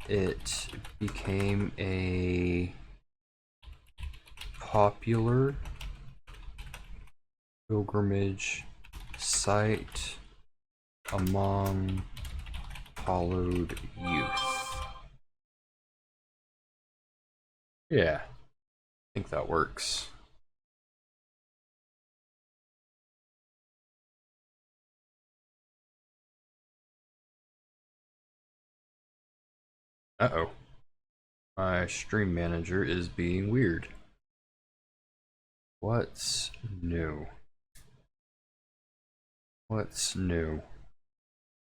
it became a popular pilgrimage site among hollowed youth. Yeah, I think that works. Uh-oh. My stream manager is being weird. What's new? What's new?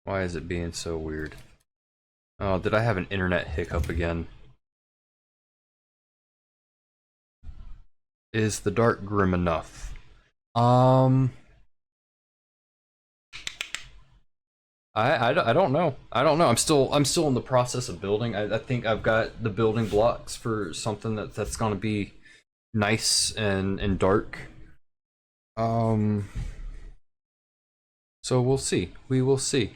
Why is it being so weird? Oh, did I have an internet hiccup again? Is the dark grim enough? I don't know. I don't know. I'm still in the process of building. I think I've got the building blocks for something that's gonna be nice and dark. Um so we'll see. We will see.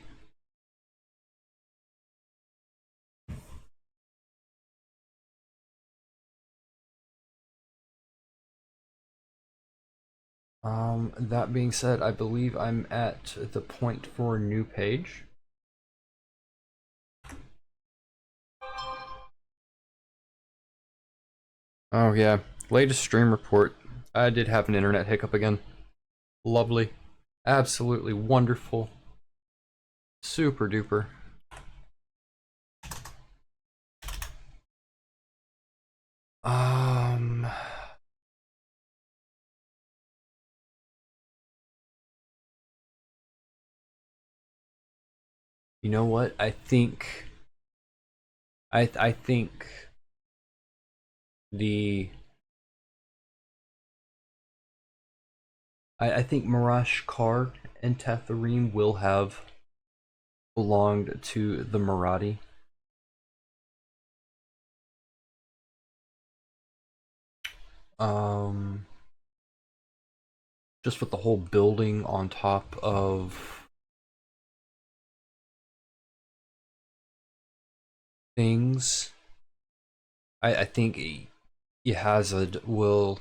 That being said, I believe I'm at the point for a new page. Oh yeah, latest stream report. I did have an internet hiccup again. Lovely. Absolutely wonderful. Super duper. Um you know what? I think the I think Marash Kar and Tatharim will have belonged to the Marathi. Um, just with the whole building on top of things, I think Yehazad will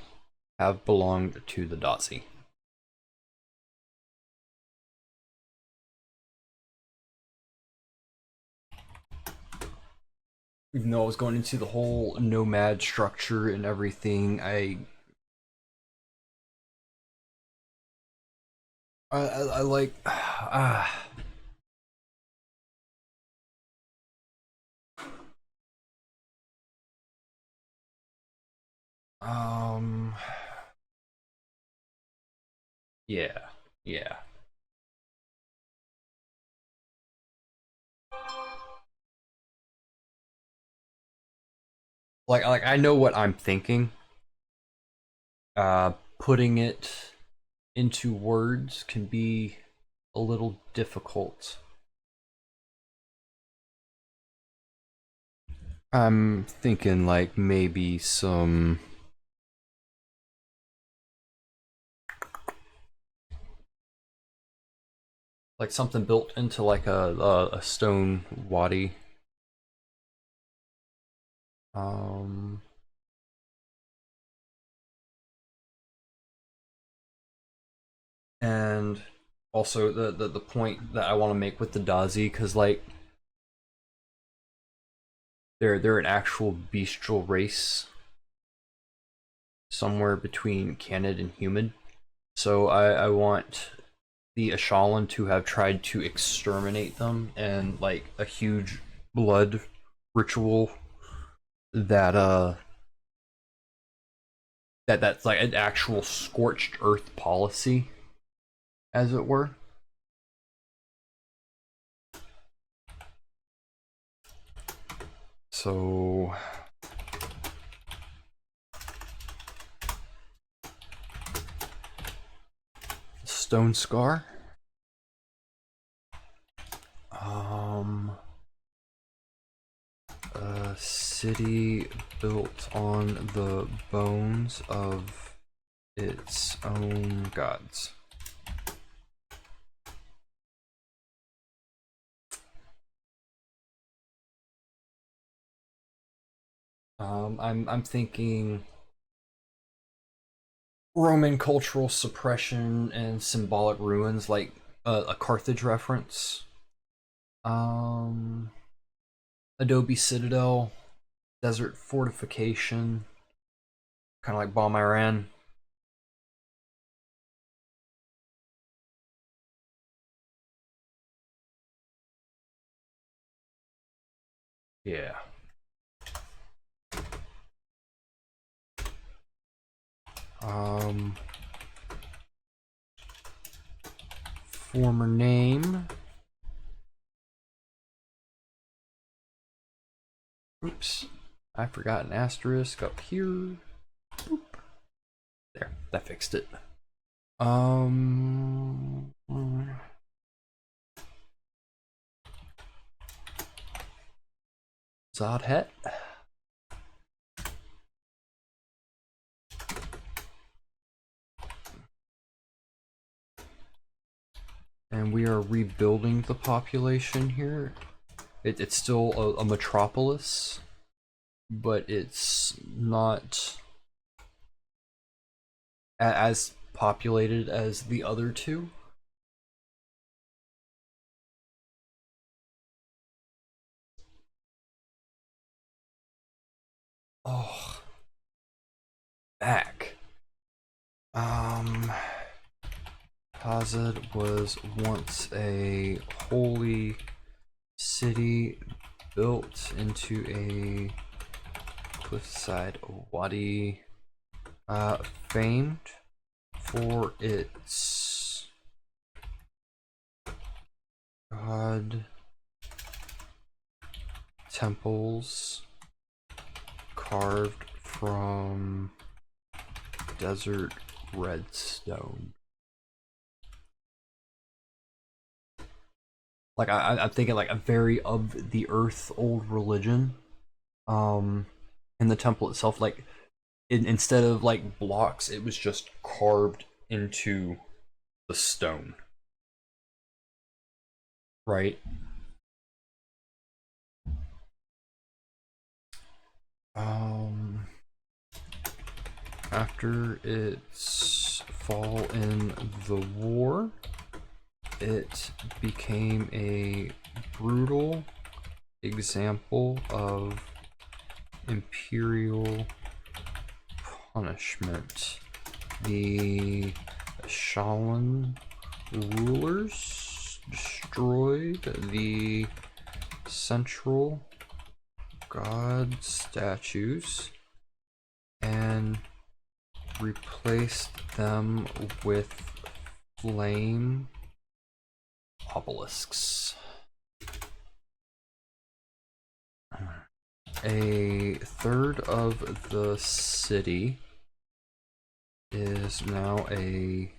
have belonged to the Dotsi. Even though I was going into the whole nomad structure and everything, I like um yeah, yeah. Like I know what I'm thinking. Putting it into words can be a little difficult. I'm thinking like maybe some like something built into like a stone wadi. Um and also the point that I want to make with the Dazi, because like they're an actual bestial race somewhere between Canid and human. So I want the Ashalan to have tried to exterminate them, and like a huge blood ritual that that's like an actual scorched earth policy, as it were. So Stone Scar. A city built on the bones of its own gods. I'm thinking Roman cultural suppression and symbolic ruins, like a Carthage reference. Um, Adobe Citadel, desert fortification, kind of like Bomb Iran. Yeah. Um, Former name. Oops. I forgot an asterisk up here. Boop. There, that fixed it. Zodhet. And we are rebuilding the population here. It's still a metropolis, but it's not as populated as the other two. Oh, back. Hazad was once a holy city built into a cliffside wadi, famed for its god temples carved from desert redstone. Like I'm thinking like a very of the earth old religion. Um, in the temple itself, like instead of like blocks, it was just carved into the stone, right? Um, After its fall in the war, it became a brutal example of imperial punishment. The Shaolin rulers destroyed the central god statues and replaced them with flame obelisks. A third of the city is now a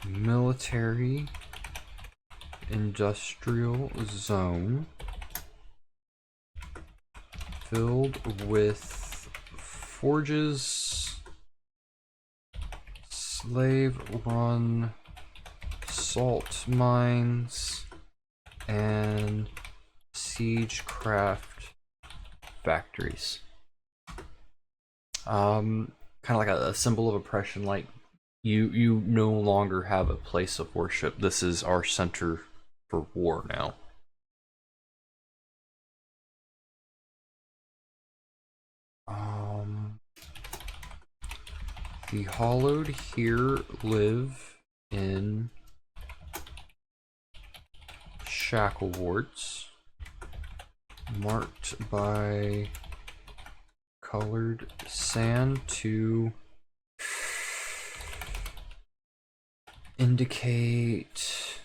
military industrial zone filled with forges, slave-run salt mines, and siegecraft factories. Kind of like a symbol of oppression. Like you no longer have a place of worship. This is our center for war now. Um, the Hollowed here live in shackle wards, marked by colored sand to indicate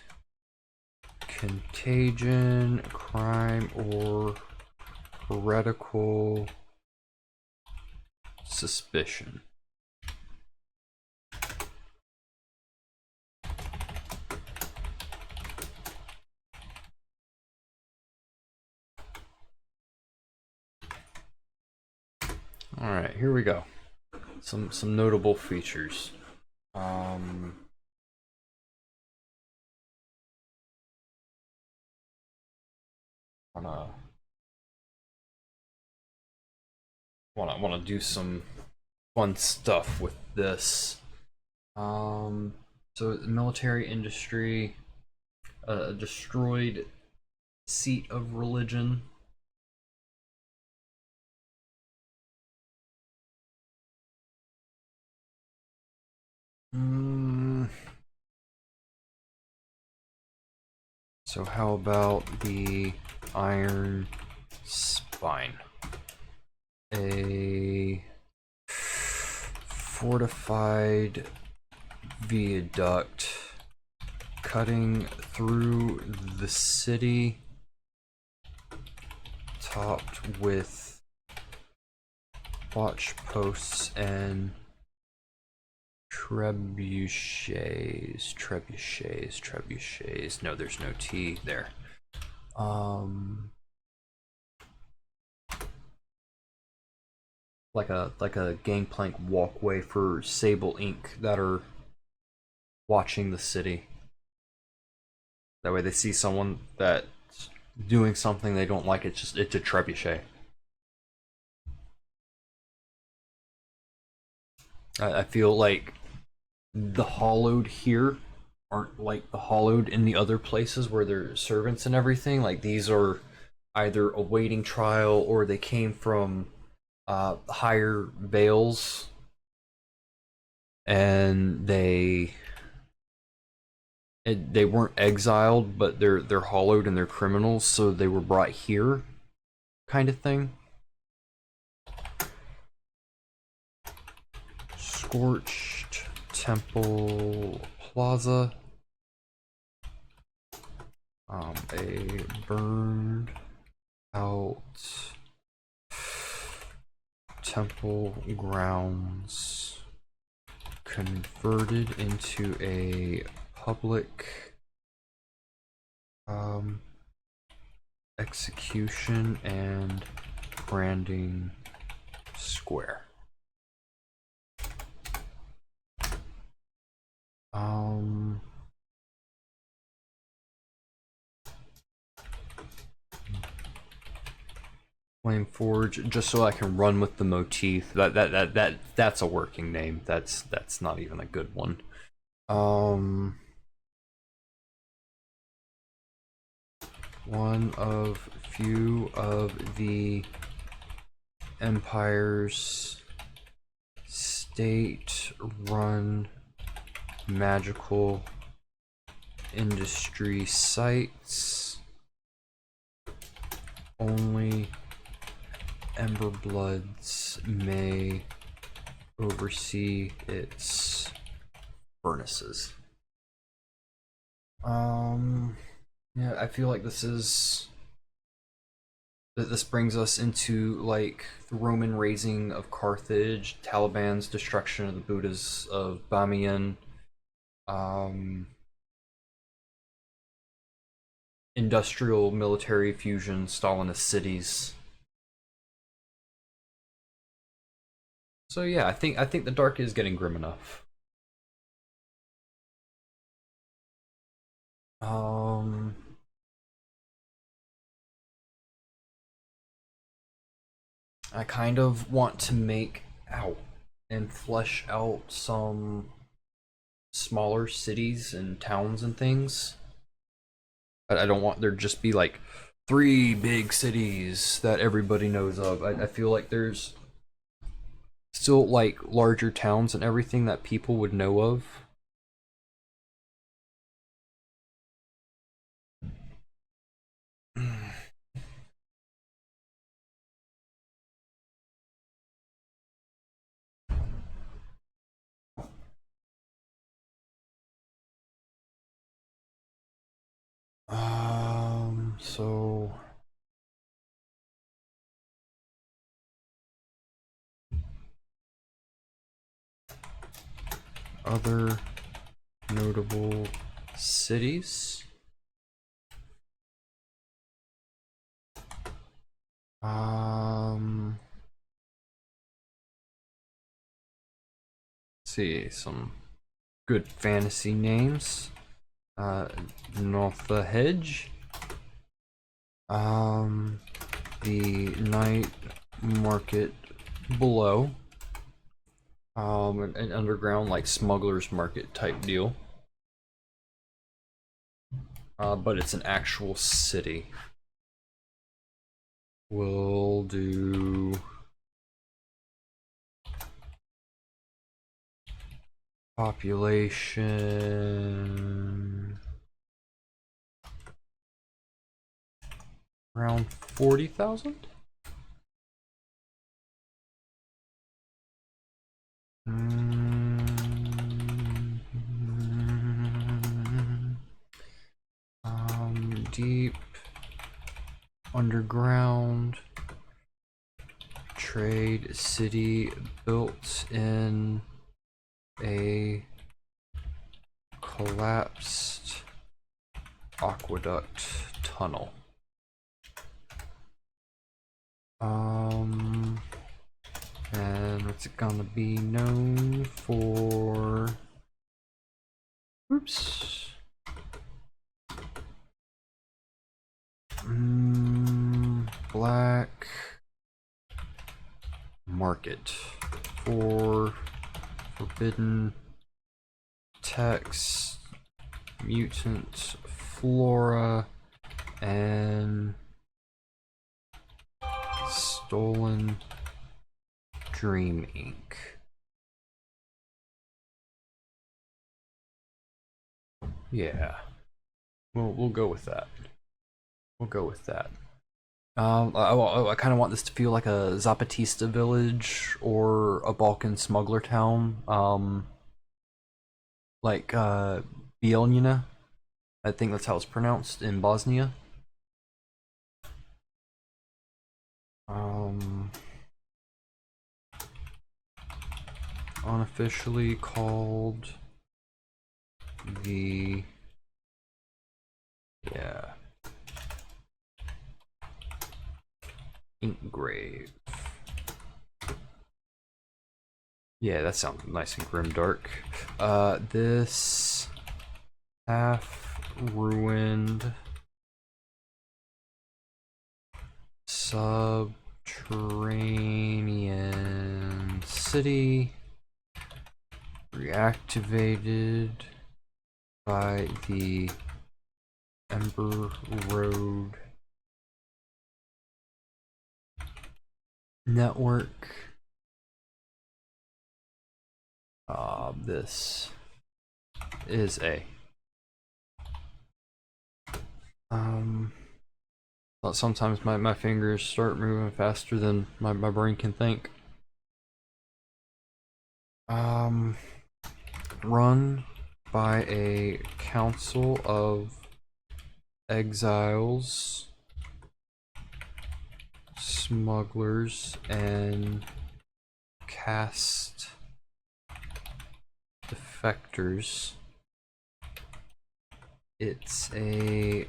contagion, crime, or heretical suspicion. All right, here we go. Some notable features. Um, on a wanna do some fun stuff with this. So military industry, a destroyed seat of religion. So how about the iron spine? A fortified viaduct cutting through the city, topped with watch posts and trebuchets. No, there's no T there. Like a gangplank walkway for Sable Inc. that are watching the city. That way they see someone that's doing something they don't like, it's a trebuchet. I feel like the hollowed here aren't like the hollowed in the other places where they're servants and everything. Like these are either awaiting trial or they came from higher vales and they weren't exiled, but they're hollowed and they're criminals, so they were brought here, kind of thing. Scorched Temple Plaza. A burned out temple grounds converted into a public execution and branding square. Flame Forge, just so I can run with the motif. That's a working name. That's not even a good one. One of few of the Empire's state-run magical industry sites. Only Emberbloods may oversee its furnaces. Yeah, I feel like this brings us into like the Roman raising of Carthage, Taliban's destruction of the Buddhas of Bamiyan, industrial military fusion, Stalinist cities. So yeah, I think the dark is getting grim enough. I kind of want to make out and flesh out some smaller cities and towns and things. I don't want there just be like 3 big cities that everybody knows of. I feel like there's still like larger towns and everything that people would know of. So other notable cities. See some good fantasy names. North the Hedge. The Night Market below. An underground like smuggler's market type deal. But it's an actual city. We'll do population around 40,000. Deep underground trade city built in a collapsed aqueduct tunnel. And what's it gonna be known for? Oops. Black market for forbidden text, mutant flora, and stolen dream ink. Yeah, we'll go with that. We'll go with that. I kind of want this to feel like a Zapatista village or a Balkan smuggler town. Like Bijeljina. I think that's how it's pronounced in Bosnia. Unofficially called the Ink Grave. Yeah, that sounds nice and grimdark. This half ruined subterranean city reactivated by the Ember Road network. This is a sometimes my fingers start moving faster than my brain can think. Run by a council of exiles, smugglers, and caste defectors. It's a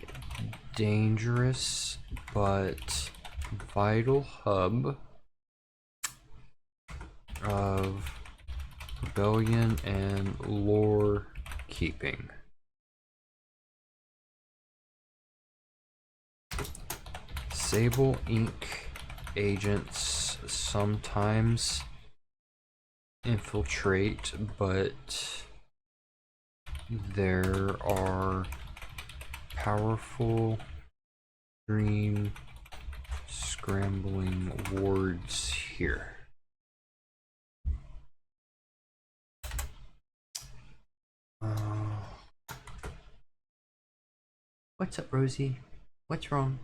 dangerous but vital hub of rebellion and lore keeping. Sable ink agents sometimes infiltrate, but there are powerful dream scrambling wards here. What's up, Rosie? What's wrong?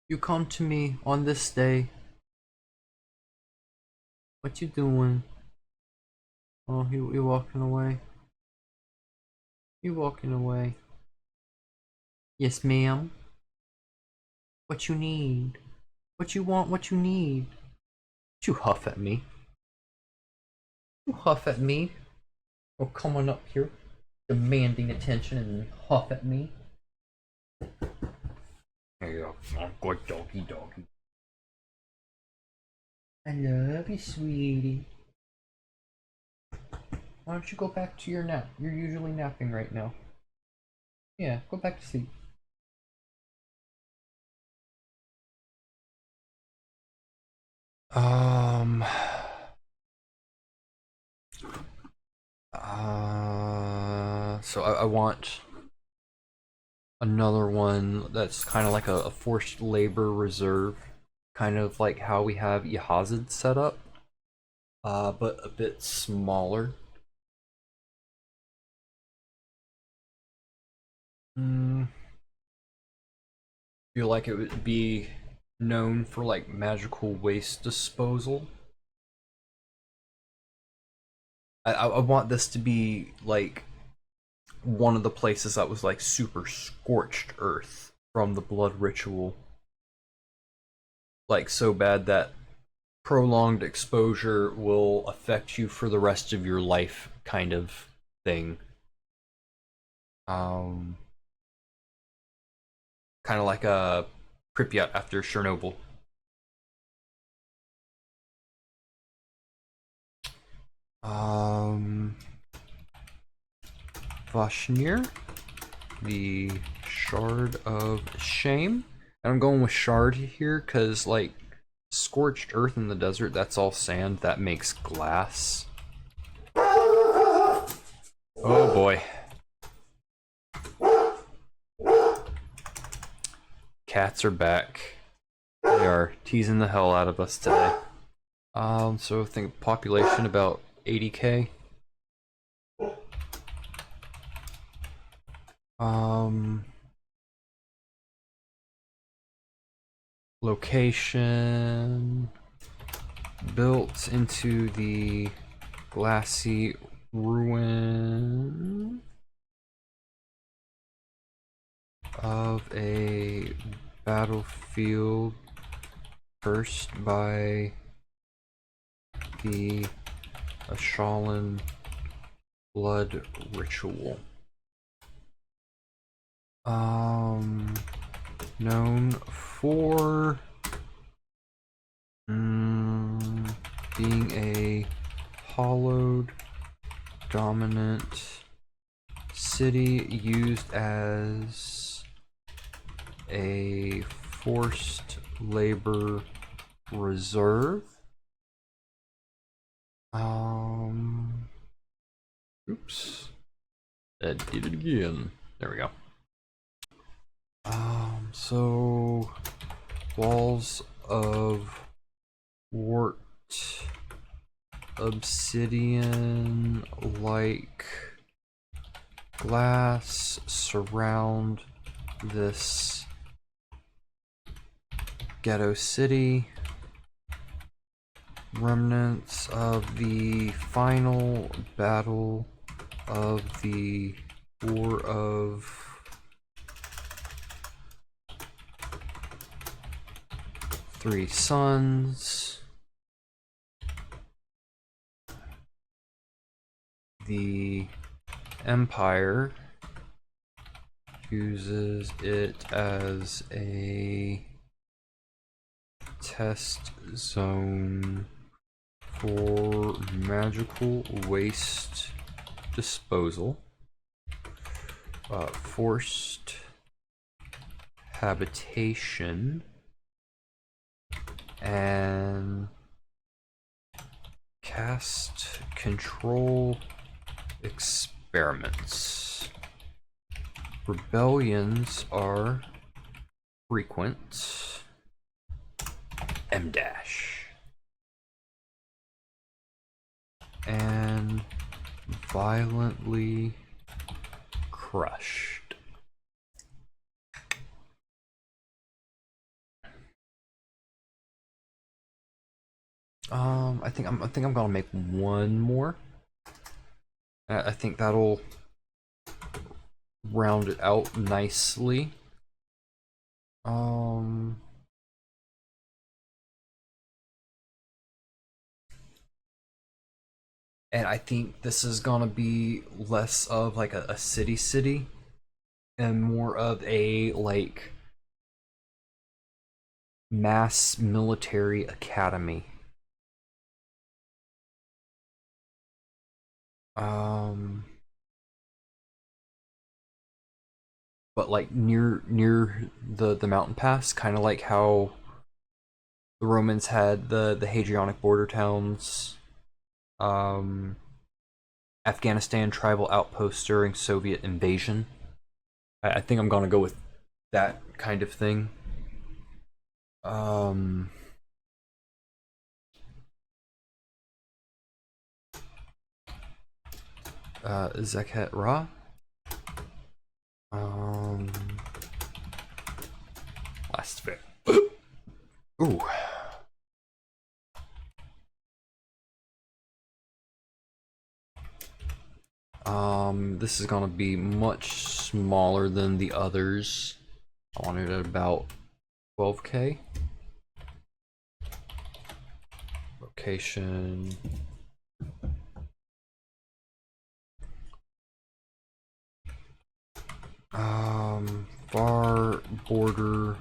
You come to me on this day. What you doing? Oh, you walking away? You walking away? Yes, ma'am. What you need? What you want? What you need? You huff at me. You huff at me. Or coming up here, demanding attention and huff at me. There you go. Oh, good doggy doggy. I love you, sweetie. Why don't you go back to your nap? You're usually napping right now. Yeah, go back to sleep. Um. So I want another one that's kind of like a forced labor reserve, kind of like how we have Yahazid set up, but a bit smaller. Mm, feel like it would be known for like magical waste disposal. I want this to be like one of the places that was like super scorched earth from the blood ritual, like so bad that prolonged exposure will affect you for the rest of your life, kind of thing. Um, Kind of like a Pripyat after Chernobyl. Um, Vashnir, the Shard of Shame. And I'm going with Shard here because, like, scorched earth in the desert, that's all sand. That makes glass. Oh boy. Cats are back. They are teasing the hell out of us today. So I think population about 80k. Um, Location built into the glassy ruin of a battlefield cursed by the Ashalan blood ritual. Known for being a hollowed dominant city used as a forced labor reserve. Oops. That did it again. There we go. So walls of warped obsidian like glass surround this ghetto city. Remnants of the final battle of the War of Three Suns. The Empire uses it as a test zone for magical waste disposal. Forced habitation and cast control experiments. Rebellions are frequent. M dash. And violently crushed. I think I'm gonna make one more. I think that'll round it out nicely. And I think this is gonna be less of like a city and more of a like mass military academy. But like near the mountain pass, kind of like how The Romans had the Hadrianic border towns, um, Afghanistan tribal outposts during Soviet invasion. I think I'm gonna go with that kind of thing. Um, Zekhet Ra. Um, last bit. Ooh. This is gonna be much smaller than the others. I want it at about 12k. Location. Far border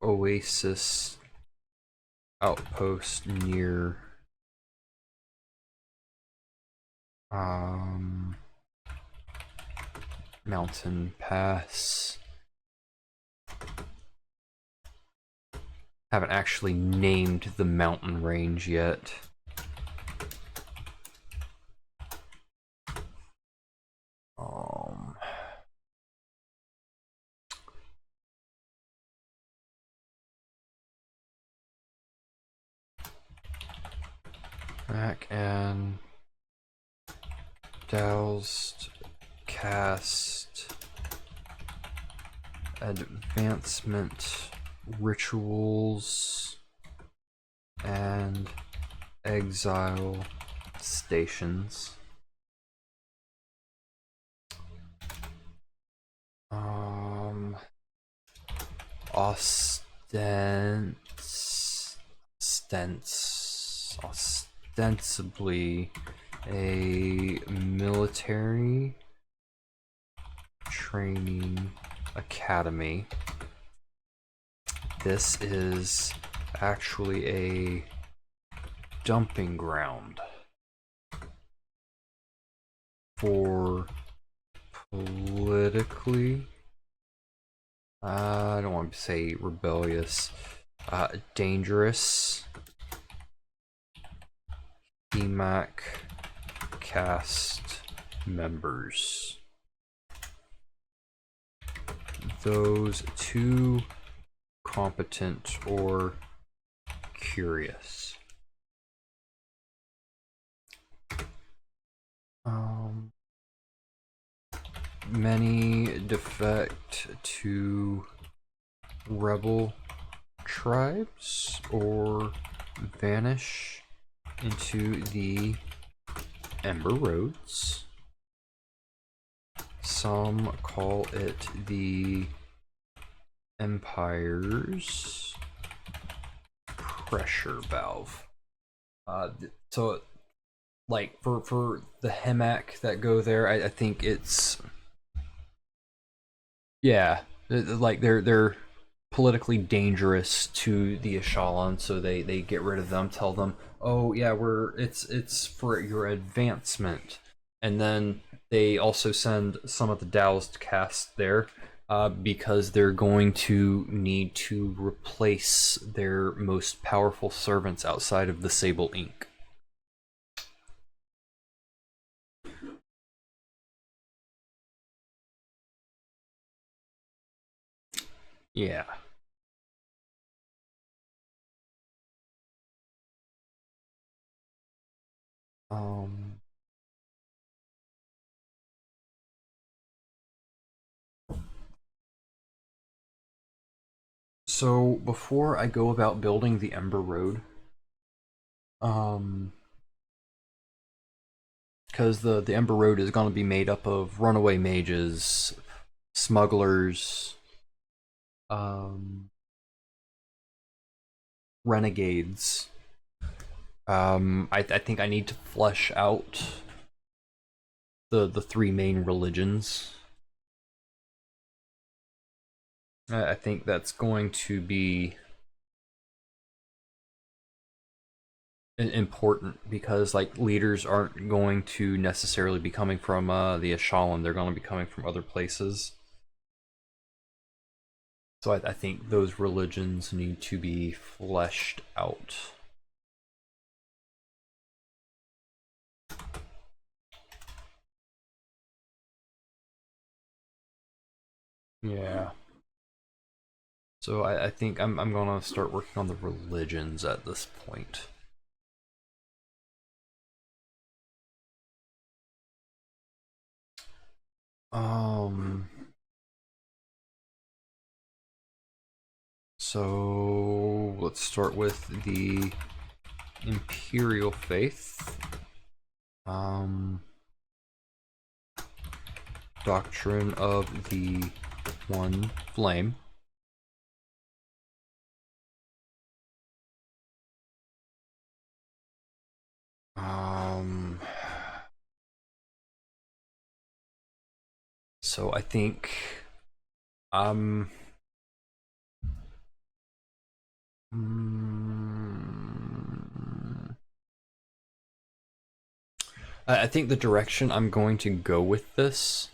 oasis outpost near mountain pass. Haven't actually named the mountain range yet. Back and doused cast advancement rituals and exile stations. Ostensibly a military training academy. This is actually a dumping ground for politically, I don't want to say rebellious, dangerous EMAC cast members. Those too competent or curious. Many defect to rebel tribes or vanish into the Ember Roads. Some call it the Empire's pressure valve. So, like for the Hemac that go there, I think it's, yeah, like they're politically dangerous to the Echelon, so they get rid of them. Tell them, oh yeah, it's for your advancement, and then they also send some of the doused cast there. Because they're going to need to replace their most powerful servants outside of the Sable Ink. Yeah. So before I go about building the Ember Road, because the Ember Road is going to be made up of runaway mages, smugglers, renegades. I think I need to flesh out the three main religions. I think that's going to be important because like leaders aren't going to necessarily be coming from the Echelon. They're going to be coming from other places. So I think those religions need to be fleshed out. Yeah. So I think I'm gonna start working on the religions at this point. So let's start with the Imperial Faith. Doctrine of the One Flame. So I think mm, I think the direction I'm going to go with this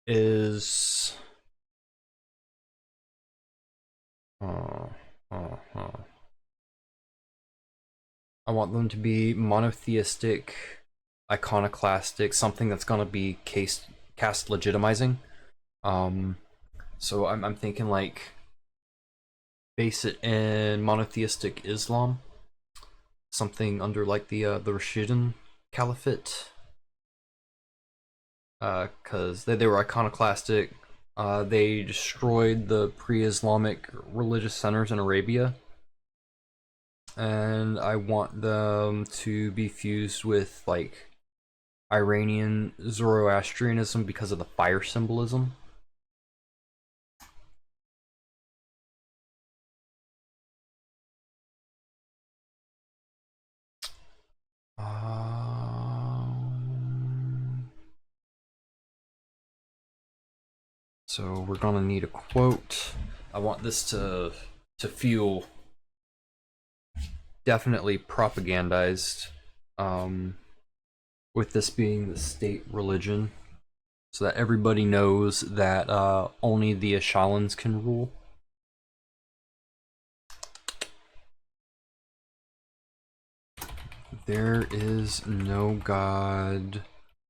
is I want them to be monotheistic, iconoclastic, something that's gonna be caste legitimizing. So I'm thinking like base it in monotheistic Islam, something under like the Rashidun Caliphate, because they were iconoclastic. They destroyed the pre-Islamic religious centers in Arabia, and I want them to be fused with like Iranian Zoroastrianism because of the fire symbolism. So we're gonna need a quote. I want this to feel definitely propagandized, with this being the state religion, so that everybody knows that only the Ashalans can rule. There is no god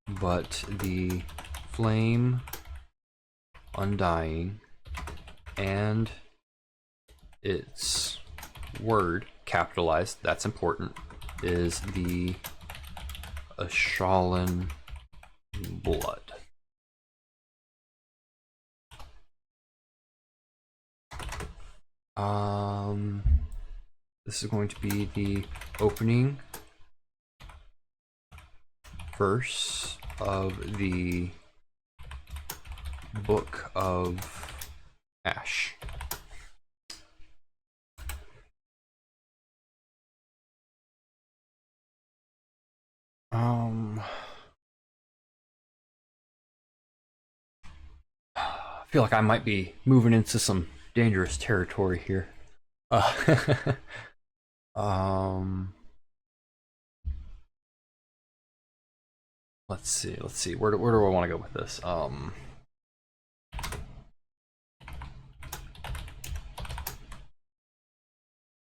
but the flame undying, and its word, capitalized, that's important, is the Ashalan blood. This is going to be the opening verse of the Book of Ash. I feel like I might be moving into some dangerous territory here. Let's see. Where do I want to go with this?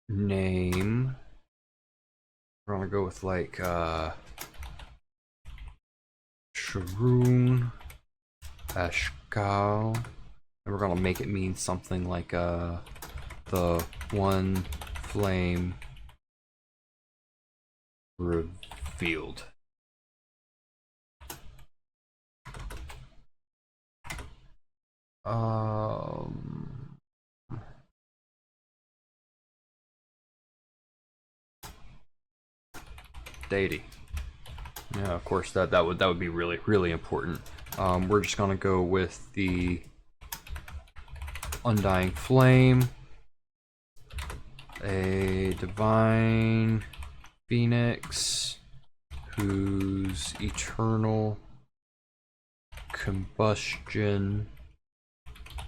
Name. We're gonna go with like Sharoon, Ashkal, and we're gonna make it mean something like the One Flame revealed. Deity. Yeah, of course that would be really important. We're just gonna go with the Undying Flame, a divine phoenix whose eternal combustion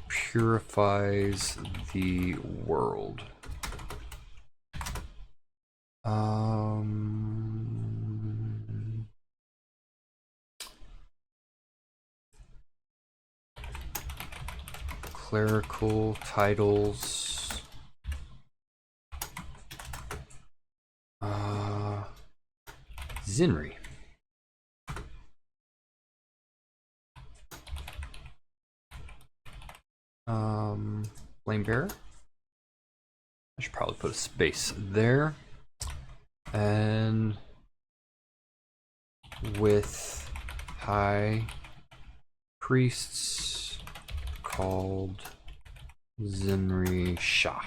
purifies the world. clerical titles. Zinri. Flame Bearer. I should probably put a space there. And with high priests called Zinri Shah.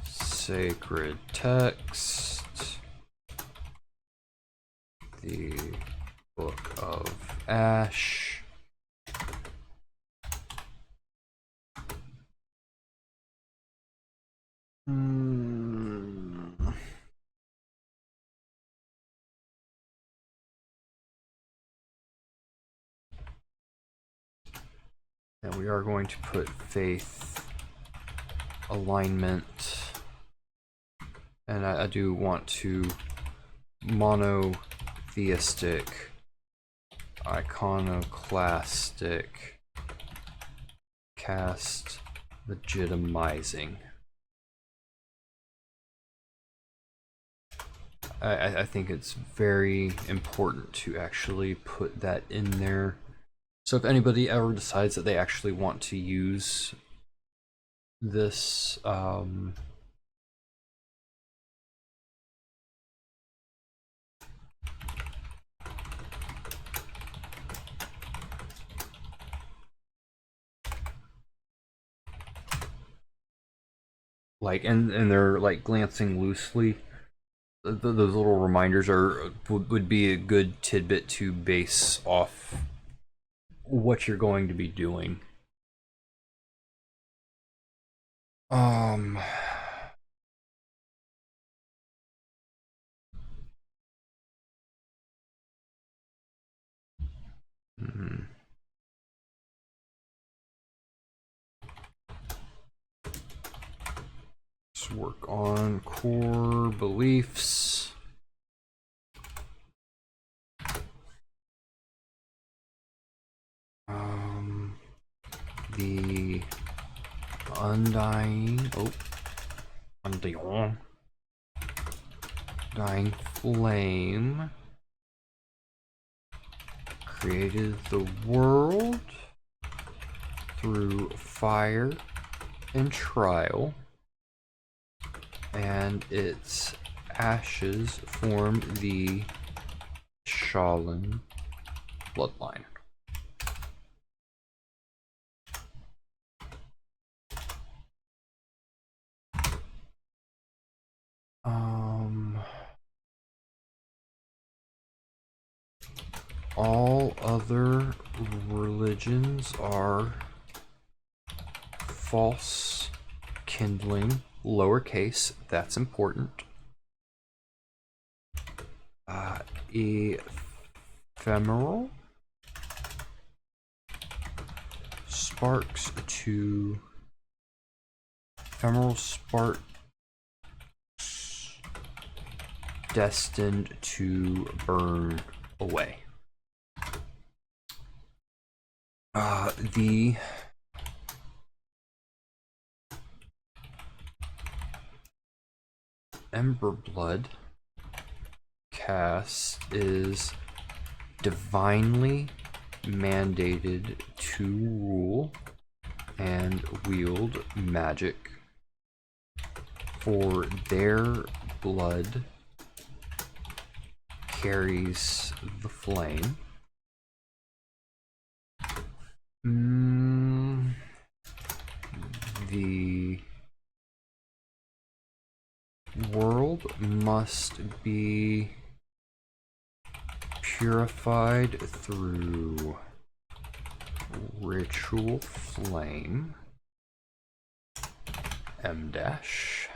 Sacred text. The Book of Ash. And we are going to put faith alignment. And I do want to monotheistic, iconoclastic, cast legitimizing. I think it's very important to actually put that in there. So if anybody ever decides that they actually want to use this, like, and they're like glancing loosely, those little reminders would be a good tidbit to base off what you're going to be doing. Let's work on core beliefs. The undying flame created the world through fire and trial, and its ashes form the Shaolin bloodline. All other religions are false kindling, lowercase, that's important. Ephemeral sparks destined to burn away. The Ember Blood cast is divinely mandated to rule and wield magic, for their blood carries the flame. The world must be purified through ritual flame. M dash.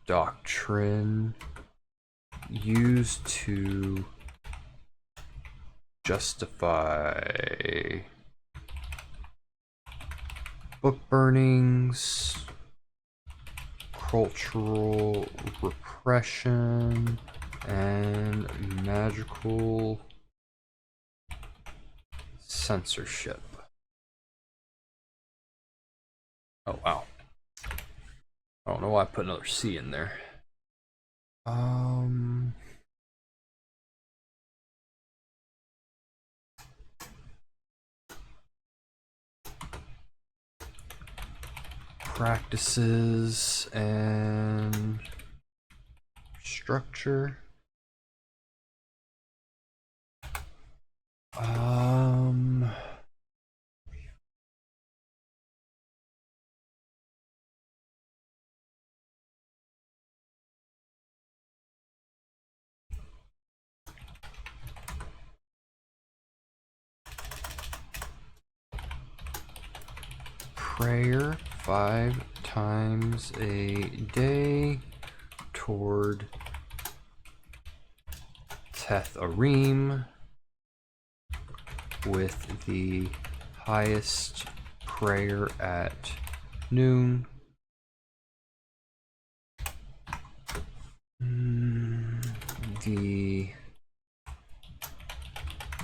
Doctrine used to justify book burnings, cultural repression, and magical censorship. Oh wow. I don't know why I put another C in there. Practices and structure. Prayer 5 times a day toward Teth Arim with the highest prayer at noon. The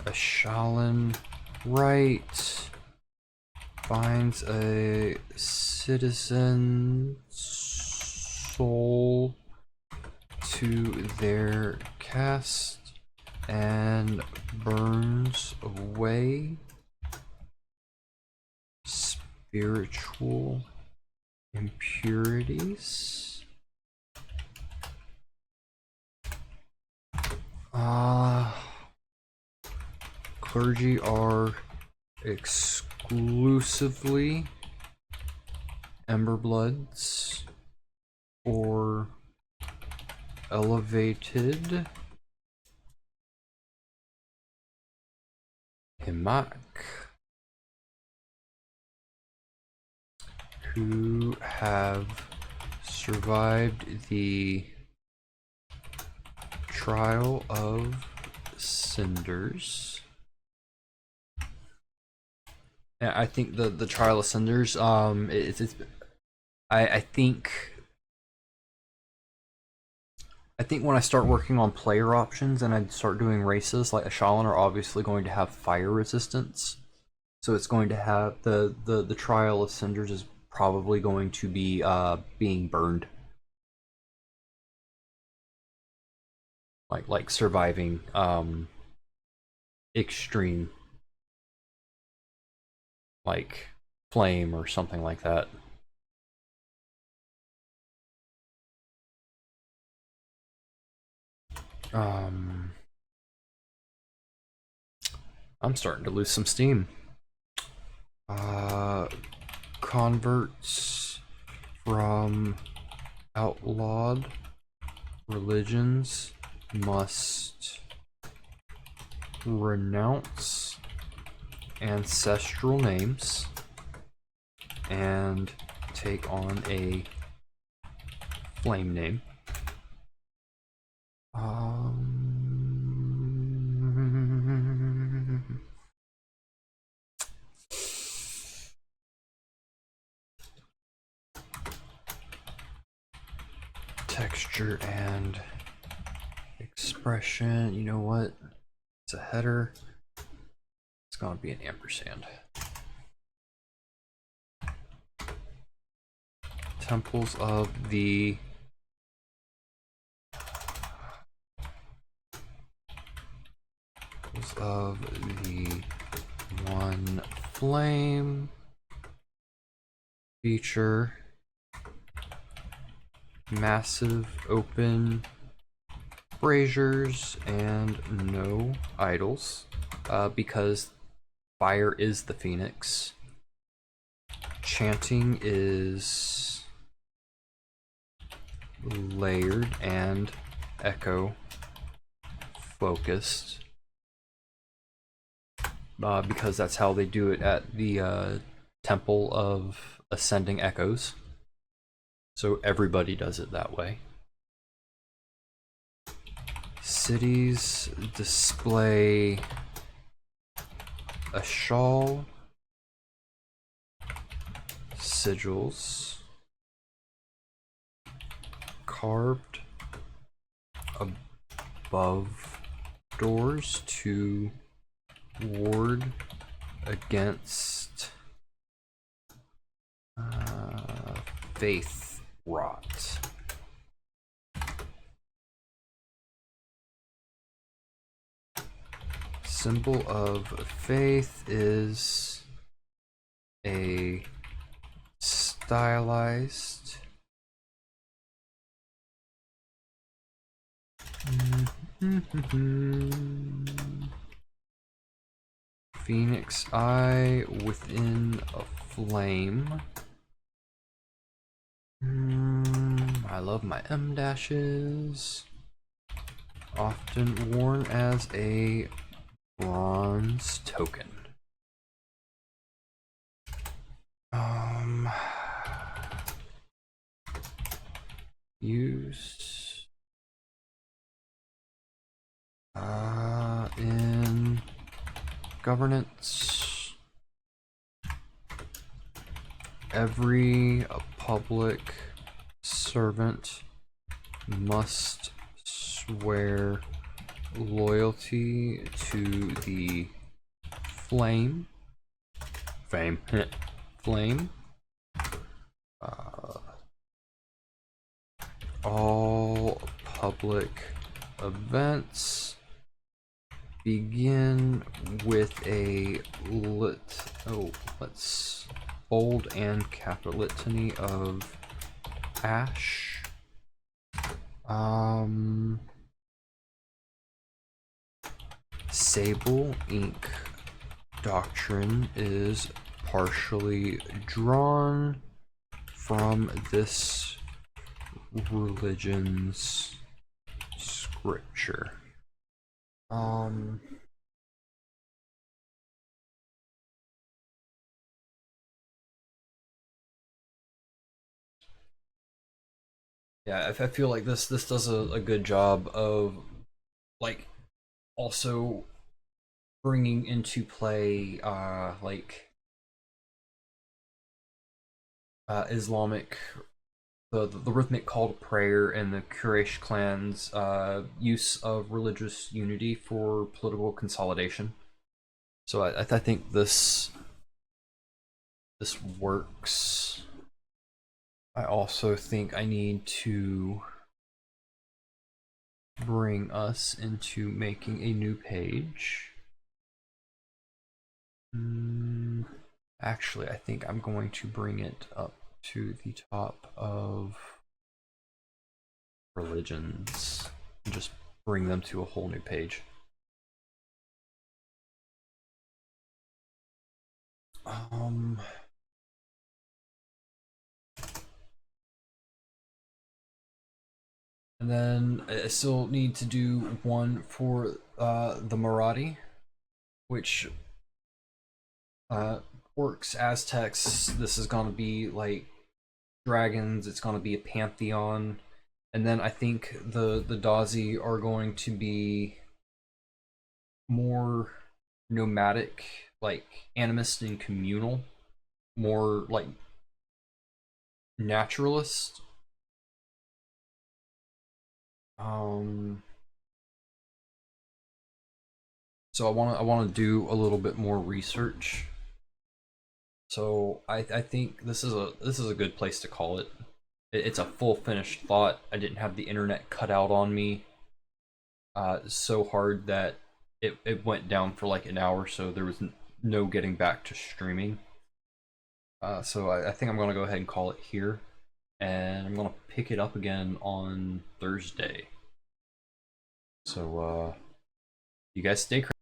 Ashalan Rite finds a citizen's soul to their caste and burns away spiritual impurities. Clergy are exclusively Emberbloods or elevated Himak who have survived the trial of cinders. Yeah, I think the trial of cinders. I think when I start working on player options and I start doing races, like Ashalan are obviously going to have fire resistance, so it's going to have the trial of cinders is probably going to be being burned, like surviving extreme like flame or something like that. I'm starting to lose some steam. Converts from outlawed religions must renounce ancestral names and take on a flame name. Texture and expression. You know what? It's a header. It's gonna be an ampersand. Temples of the one flame feature massive open braziers and no idols, because fire is the phoenix. Chanting is layered and echo focused, because that's how they do it at the Temple of Ascending Echoes. So everybody does it that way. Cities display a shawl sigils carved above doors to ward against faith rot. Symbol of faith is a stylized phoenix eye within a flame. I love my M dashes. Often worn as a bronze token. Use in governance. Every public servant must swear loyalty to the flame. Flame. All public events begin with a let's bold and capital litany of ash. Sable ink doctrine is partially drawn from this religion's scripture. Yeah, I feel like this does a good job of like also bringing into play Islamic the rhythmic call to prayer and the Quraysh clan's use of religious unity for political consolidation. So I think this works. I also think I need to bring us into making a new page. Actually, I think I'm going to bring it up to the top of religions and just bring them to a whole new page. And then I still need to do one for the Marathi, which orcs, Aztecs. This is gonna be like dragons. It's gonna be a pantheon, and then I think the Dazi are going to be more nomadic, like animist and communal, more like naturalist. So I want to do a little bit more research. So I think this is a good place to call it. It's a full finished thought. I didn't have the internet cut out on me so hard that it went down for like an hour, so there was no getting back to streaming. So I think I'm gonna go ahead and call it here, and I'm gonna pick it up again on Thursday. So you guys stay crazy.